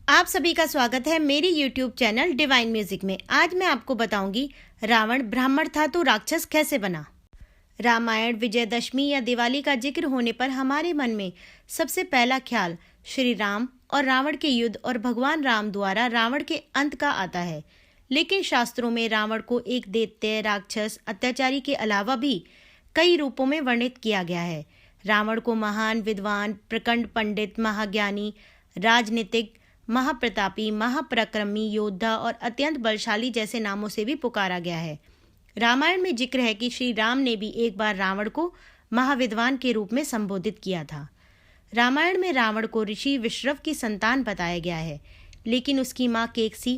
आप सभी का स्वागत है मेरी YouTube चैनल डिवाइन म्यूजिक में। आज मैं आपको बताऊंगी रावण ब्राह्मण था तो राक्षस कैसे बना। रामायण, विजयदशमी या दिवाली का जिक्र होने पर हमारे मन में सबसे पहला ख्याल श्री राम और रावण के युद्ध और भगवान राम द्वारा रावण के अंत का आता है। लेकिन शास्त्रों में रावण को एक दैत्य, राक्षस, अत्याचारी के अलावा भी कई रूपों में वर्णित किया गया है। रावण को महान विद्वान, प्रकांड पंडित, महाज्ञानी, राजनीतिक, महाप्रतापी, महापराक्रमी, योद्धा और अत्यंत बलशाली जैसे नामों से भी पुकारा गया है। रामायण में जिक्र है कि श्री राम ने भी एक बार रावण को महाविद्वान के रूप में संबोधित किया था। रामायण में रावण को ऋषि विश्रव की संतान बताया गया है, लेकिन उसकी माँ केकसी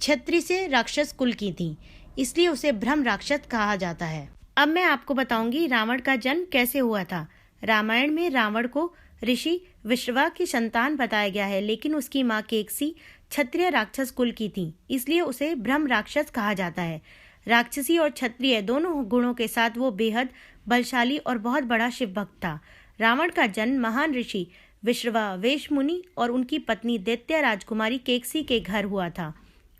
क्षत्रिय से राक्षस कुल की थी, इसलिए उसे ब्रह्म राक्षस कहा जाता है। अब मैं आपको बताऊंगी रावण का जन्म कैसे हुआ था। रामायण में रावण को ऋषि विश्रवा की संतान बताया गया है, लेकिन उसकी माँ केकसी क्षत्रिय राक्षस कुल की थी, इसलिए उसे ब्रह्म राक्षस कहा जाता है। राक्षसी और क्षत्रिय दोनों गुणों के साथ वो बेहद बलशाली और बहुत बड़ा शिव भक्त था। रावण का जन्म महान ऋषि विश्रवा, वेश मुनि और उनकी पत्नी दैत्य राजकुमारी केकसी के घर हुआ था।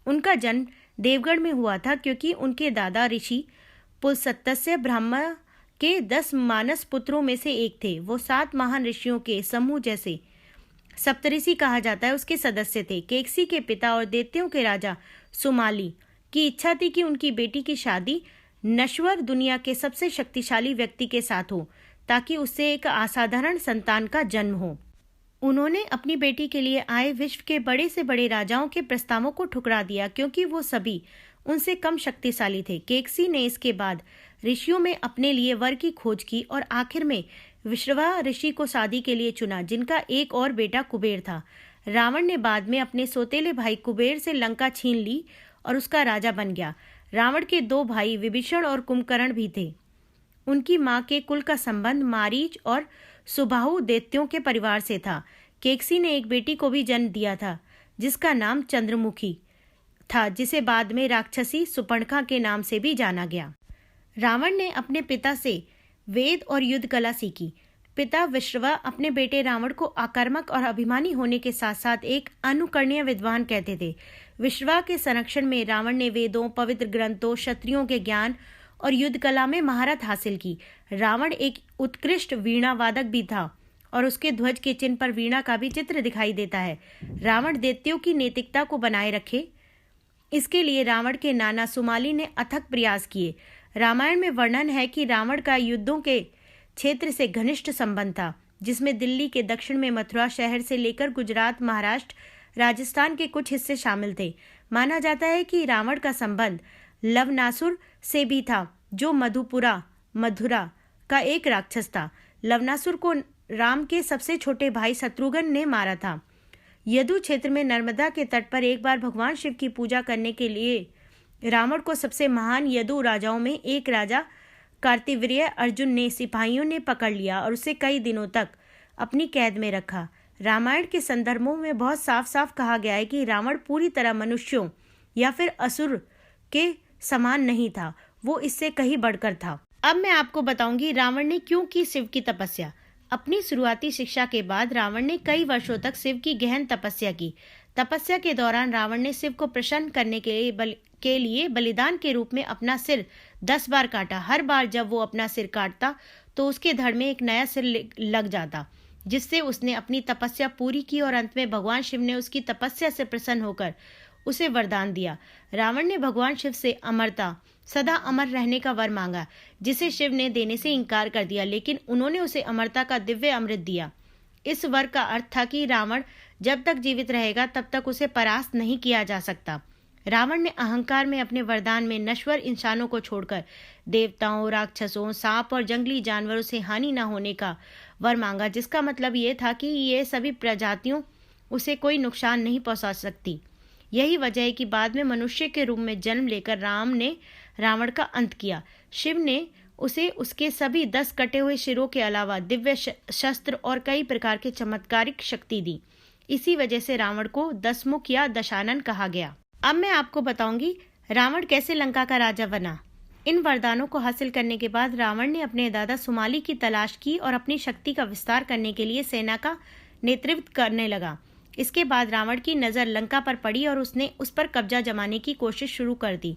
उनका जन्म देवगढ़ में हुआ था, क्योंकि उनके दादा ऋषि पुलस्त्य ब्रह्मा के 10 मानस पुत्रों में से एक थे। वो 7 महान ऋषियों के समूह जैसे सप्तऋषि कहा जाता है उसके सदस्य थे। केकसी के पिता और दैत्यों के राजा सुमाली की इच्छा थी कि उनकी बेटी की शादी नश्वर दुनिया के सबसे शक्तिशाली व्यक्ति के साथ हो, ताकि उससे एक असाधारण संतान का जन्म हो। उन्होंने अपनी बेटी के लिए आए विश्व के बड़े से बड़े राजाओं के प्रस्तावों को ठुकरा दिया, क्योंकि वो सभी उनसे कम शक्तिशाली थे। केकसी ने इसके बाद ऋषियों में अपने लिए वर की खोज की और आखिर में विश्रवा ऋषि को शादी के लिए चुना, जिनका एक और बेटा कुबेर था। रावण ने बाद में अपने सौतेले भाई कुबेर से लंका छीन ली और उसका राजा बन गया। रावण के 2 भाई विभीषण और कुंभकर्ण भी थे। उनकी माँ के कुल का संबंध मारीच और सुबाहु दैत्यों के परिवार से था। केकसी ने एक बेटी को भी जन्म दिया था, जिसका नाम चंद्रमुखी था, जिसे बाद में राक्षसी सुपर्णखा के नाम से भी जाना गया। रावण ने अपने पिता से वेद और युद्ध कला सीखी। पिता विश्रवा अपने बेटे रावण को आक्रामक और अभिमानी होने के साथ साथ एक अनुकरणीय विद्वान कहते थे। विश्रवा के संरक्षण में रावण ने वेदों, पवित्र ग्रंथों, क्षत्रियों के ज्ञान और युद्ध कला में महारत हासिल की। रावण एक उत्कृष्ट वीणा वादक भी था और उसके ध्वज के चिन्ह पर वीणा का भी चित्र दिखाई देता है। रावण दैत्यों की नैतिकता को बनाए रखे, इसके लिए रावण के नाना सुमाली ने अथक प्रयास किए। रामायण में वर्णन है कि रावण का युद्धों के क्षेत्र से घनिष्ठ संबंध था, जिसमें दिल्ली के दक्षिण में मथुरा शहर से लेकर गुजरात, महाराष्ट्र, राजस्थान के कुछ हिस्से शामिल थे। माना जाता है कि रावण का संबंध लवनासुर से भी था, जो मधुरा का एक राक्षस था। लवनासुर को राम के सबसे छोटे भाई शत्रुघ्न ने मारा था। यदु क्षेत्र में नर्मदा के तट पर एक बार भगवान शिव की पूजा करने के लिए रावण को सबसे महान यदु राजाओं में एक राजा कार्तिवीर्य अर्जुन ने सिपाहियों ने पकड़ लिया और उसे कई दिनों तक अपनी कैद में रखा। रामायण के संदर्भों में बहुत साफ साफ कहा गया है कि रावण पूरी तरह मनुष्यों या फिर असुर के समान नहीं था, वो इससे कहीं बढ़कर था। अब मैं आपको बताऊंगी रावण ने क्यों की शिव की तपस्या। अपनी शुरुआती शिक्षा के बाद रावण ने कई वर्षों तक शिव की गहन तपस्या की। तपस्या के दौरान रावण ने शिव को प्रसन्न करने के लिए बलिदान के रूप में अपना सिर 10 बार काटा। हर बार जब वो अपना सिर काटता तो उसके धड़ में एक नया सिर लग जाता, जिससे उसने अपनी तपस्या पूरी की और अंत में भगवान शिव ने उसकी तपस्या से प्रसन्न होकर उसे वरदान दिया। रावण ने भगवान शिव से अमरता, सदा अमर रहने का वर मांगा, जिसे शिव ने देने से इनकार कर दिया, लेकिन उन्होंने उसे अमरता का दिव्य अमृत दिया। इस वर का अर्थ था कि रावण जब तक जीवित रहेगा तब तक उसे परास्त नहीं किया जा सकता। रावण ने अहंकार में अपने वरदान में नश्वर इंसानों को छोड़कर देवताओं, राक्षसों, सांप और जंगली जानवरों से हानि न होने का वर मांगा, जिसका मतलब ये था कि ये सभी प्रजातियों उसे कोई नुकसान नहीं पहुंचा सकती। यही वजह है कि बाद में मनुष्य के रूप में जन्म लेकर राम ने रावण का अंत किया। शिव ने उसे उसके सभी 10 कटे हुए शिरों के अलावा दिव्य शस्त्र और कई प्रकार के चमत्कारिक शक्ति दी। इसी वजह से रावण को 10 मुख या दशानन कहा गया। अब मैं आपको बताऊंगी रावण कैसे लंका का राजा बना। इन वरदानों को हासिल करने के बाद रावण ने अपने दादा सुमाली की तलाश की और अपनी शक्ति का विस्तार करने के लिए सेना का नेतृत्व करने लगा। इसके बाद रावण की नज़र लंका पर पड़ी और उसने उस पर कब्जा जमाने की कोशिश शुरू कर दी।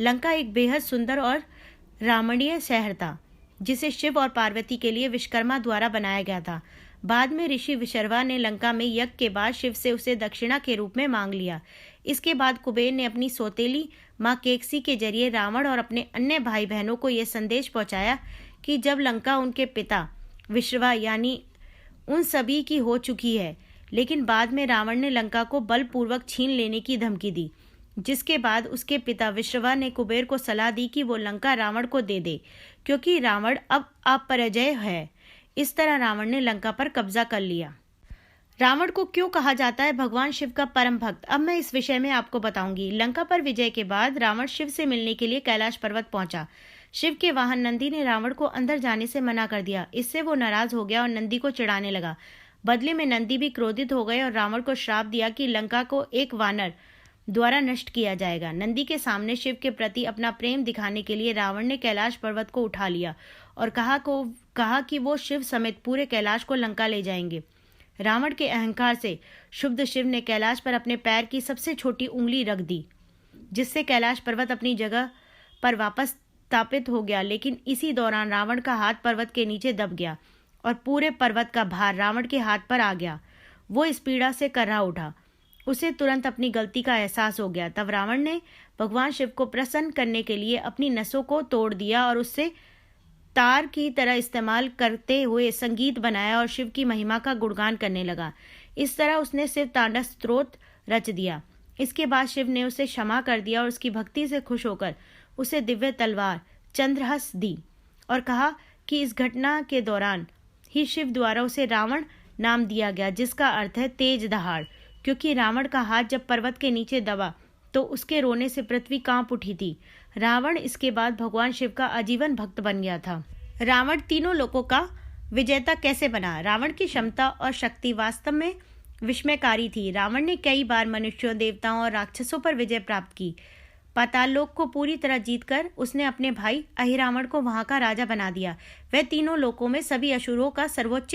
लंका एक बेहद सुंदर और रमणीय शहर था, जिसे शिव और पार्वती के लिए विश्वकर्मा द्वारा बनाया गया था। बाद में ऋषि विशर्वा ने लंका में यज्ञ के बाद शिव से उसे दक्षिणा के रूप में मांग लिया। इसके बाद कुबेर ने अपनी सौतेली माँ केकसी के जरिए रावण और अपने अन्य भाई बहनों को यह संदेश पहुंचाया कि जब लंका उनके पिता विश्रवा यानी उन सभी की हो चुकी है, लेकिन बाद में रावण ने लंका को बलपूर्वक छीन लेने की धमकी दी, जिसके बाद उसके पिता विश्रवा ने कुबेर को सलाह दी कि वो लंका रावण को दे दे, क्योंकि रावण अब अपराजय है। इस तरह रावण ने लंका पर कब्जा कर लिया। रावण को क्यों कहा जाता है भगवान शिव का परम भक्त, अब मैं इस विषय में आपको बताऊंगी। लंका पर विजय के बाद रावण शिव से मिलने के लिए कैलाश पर्वत पहुंचा। शिव के वाहन नंदी ने रावण को अंदर जाने से मना कर दिया। इससे वो नाराज हो गया और नंदी को चिढ़ाने लगा। बदले में नंदी भी क्रोधित हो गए और रावण को श्राप दिया कि लंका को एक वानर द्वारा नष्ट किया जाएगा। नंदी के सामने शिव के प्रति अपना प्रेम दिखाने के लिए रावण ने कैलाश पर्वत को उठा लिया और कहा कि वो शिव समेत पूरे कैलाश को लंका ले जाएंगे। रावण के अहंकार से क्षुब्ध शिव ने कैलाश पर अपने पैर की सबसे छोटी उंगली रख दी, जिससे कैलाश पर्वत अपनी जगह पर वापस स्थापित हो गया। लेकिन इसी दौरान रावण का हाथ पर्वत के नीचे दब गया और पूरे पर्वत का भार रावण के हाथ पर आ गया। वो इस पीड़ा से कर्रा उठा। उसे तुरंत अपनी गलती का एहसास हो गया। तब रावण ने भगवान शिव को प्रसन्न करने के लिए अपनी नसों को तोड़ दिया और उससे तार की तरह इस्तेमाल करते हुए संगीत बनाया और शिव की महिमा का गुणगान करने लगा। इस तरह उसने शिव तांडव स्तोत्र रच दिया। इसके बाद शिव ने उसे क्षमा कर दिया और उसकी भक्ति से खुश होकर उसे दिव्य तलवार चंद्रहस दी और कहा कि इस घटना के दौरान ही शिव द्वारा उसे रावण नाम दिया गया, जिसका अर्थ है तेज दहाड़, क्योंकि रावण का हाथ जब पर्वत के नीचे दबा तो उसके रोने से पृथ्वी कांप उठी थी। रावण इसके बाद भगवान शिव का आजीवन भक्त बन गया था। रावण तीनों लोकों का विजेता कैसे बना? रावण की क्षमता और शक्ति वास्तव में विस्मयकारी थी। रावण ने कई बार मनुष्यों, देवताओं और राक्षसों पर विजय प्राप्त की। पाताल लोक को पूरी तरह जीतकर उसने अपने भाई अहिरावण को वहां का राजा बना दिया। वह तीनों लोकों में सभी असुरों का सर्वोच्च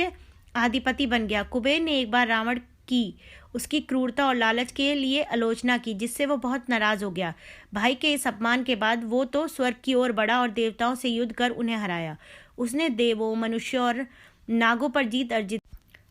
अधिपति बन गया। कुबेर ने एक बार रावण की उसकी क्रूरता और लालच के लिए आलोचना की, जिससे वो बहुत नाराज हो गया। भाई के इस अपमान के बाद वो तो स्वर्ग की ओर बढ़ा और देवताओं से युद्ध कर उन्हें हराया। उसने देवों, मनुष्यों और नागों पर जीत अर्जित।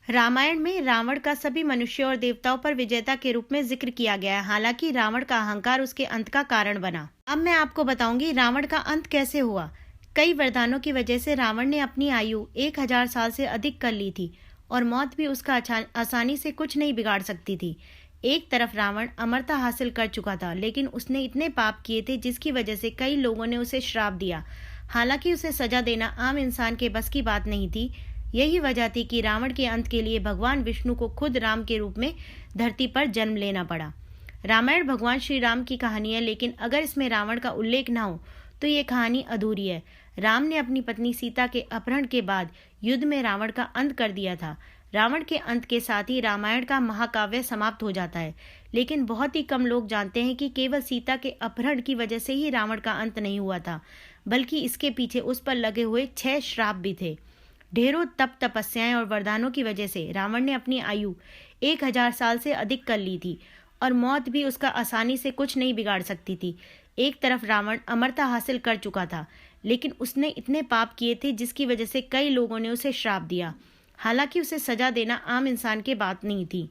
रामायण में रावण का सभी मनुष्यों और देवताओं पर विजेता के रूप में जिक्र किया गया है। हालांकि रावण का अहंकार उसके अंत का कारण बना। अब मैं आपको बताऊंगी रावण का अंत कैसे हुआ। कई वरदानों की वजह से रावण ने अपनी आयु 1000 साल से अधिक कर ली थी और मौत भी उसका आसानी से कुछ नहीं बिगाड़ सकती थी। एक तरफ रावण अमरता हासिल कर चुका था, लेकिन उसने इतने पाप किए थे जिसकी वजह से कई लोगों ने उसे श्राप दिया। हालांकि उसे सजा देना आम इंसान के बस की बात नहीं थी। यही वजह थी कि रावण के अंत के लिए भगवान विष्णु को खुद राम के रूप में धरती पर जन्म लेना पड़ा। रामायण भगवान श्री राम की कहानी है, लेकिन अगर इसमें रावण का उल्लेख ना हो तो ये कहानी अधूरी है। राम ने अपनी पत्नी सीता के अपहरण के बाद युद्ध में रावण का अंत कर दिया था। रावण के अंत के साथ ही रामायण का महाकाव्य समाप्त हो जाता है, लेकिन बहुत ही कम लोग जानते हैं कि केवल सीता के अपहरण की वजह से ही रावण का अंत नहीं हुआ था, बल्कि इसके पीछे उस पर लगे हुए 6 श्राप भी थे। ढेरों तप, तपस्याएं और वरदानों की वजह से रावण ने अपनी आयु 1000 साल से अधिक कर ली थी और मौत भी उसका आसानी से कुछ नहीं बिगाड़ सकती थी। एक तरफ रावण अमरता हासिल कर चुका था, लेकिन उसने इतने पाप किए थे जिसकी वजह से कई लोगों ने उसे श्राप दिया। हालांकि उसे सजा देना आम इंसान की बात नहीं थी।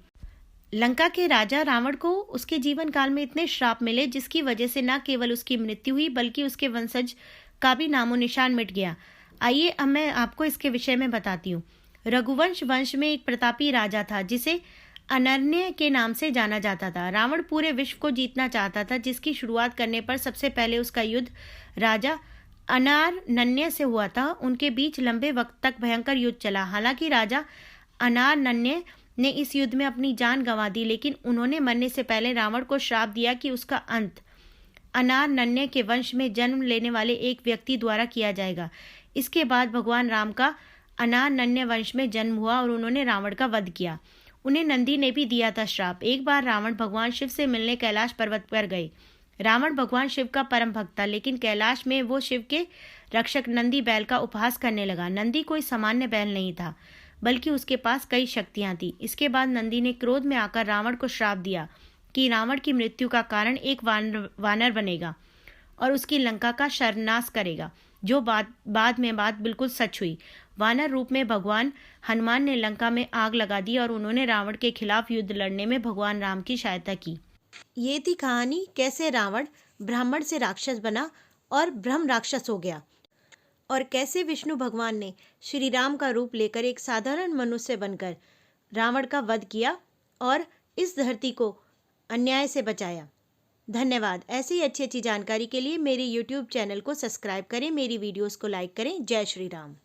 लंका के राजा रावण को उसके जीवन काल में इतने श्राप मिले जिसकी वजह से न केवल उसकी मृत्यु हुई बल्कि उसके वंशज का भी नामो निशान मिट गया। आइए अब मैं आपको इसके विषय में बताती हूँ। रघुवंश वंश में एक प्रतापी राजा था जिसे अनन्य के नाम से जाना जाता था। रावण पूरे विश्व को जीतना चाहता था, जिसकी शुरुआत करने पर सबसे पहले उसका युद्ध राजा अनारनन्य से हुआ था। उनके बीच लंबे वक्त तक भयंकर युद्ध चला। हालांकि राजा अनारनन्य ने इस युद्ध में अपनी जान गंवा दी, लेकिन उन्होंने मरने से पहले रावण को श्राप दिया कि उसका अंत अनारनन्य के वंश में जन्म लेने वाले एक व्यक्ति द्वारा किया जाएगा। इसके बाद भगवान राम का अनारनन्य वंश में जन्म हुआ और उन्होंने रावण का वध किया। उन्हें नंदी ने भी दिया था श्राप। एक बार रावण भगवान शिव से मिलने कैलाश पर्वत पर गए। रावण भगवान शिव का परम भक्त था, लेकिन कैलाश में वो शिव के रक्षक नंदी बैल का उपहास करने लगा। नंदी कोई सामान्य बैल नहीं था, बल्कि उसके पास कई शक्तियां थी। इसके बाद नंदी ने क्रोध में आकर रावण को श्राप दिया कि रावण की मृत्यु का कारण एक वानर बनेगा और उसकी लंका का सर्वनाश करेगा, जो बाद में बात बिल्कुल सच हुई। वानर रूप में भगवान हनुमान ने लंका में आग लगा दी और उन्होंने रावण के खिलाफ युद्ध लड़ने में भगवान राम की सहायता की। ये थी कहानी कैसे रावण ब्राह्मण से राक्षस बना और ब्रह्म राक्षस हो गया, और कैसे विष्णु भगवान ने श्री राम का रूप लेकर एक साधारण मनुष्य बनकर रावण का वध किया और इस धरती को अन्याय से बचाया। धन्यवाद। ऐसी ही अच्छी अच्छी जानकारी के लिए मेरे YouTube चैनल को सब्सक्राइब करें, मेरी वीडियोस को लाइक करें। जय श्री राम।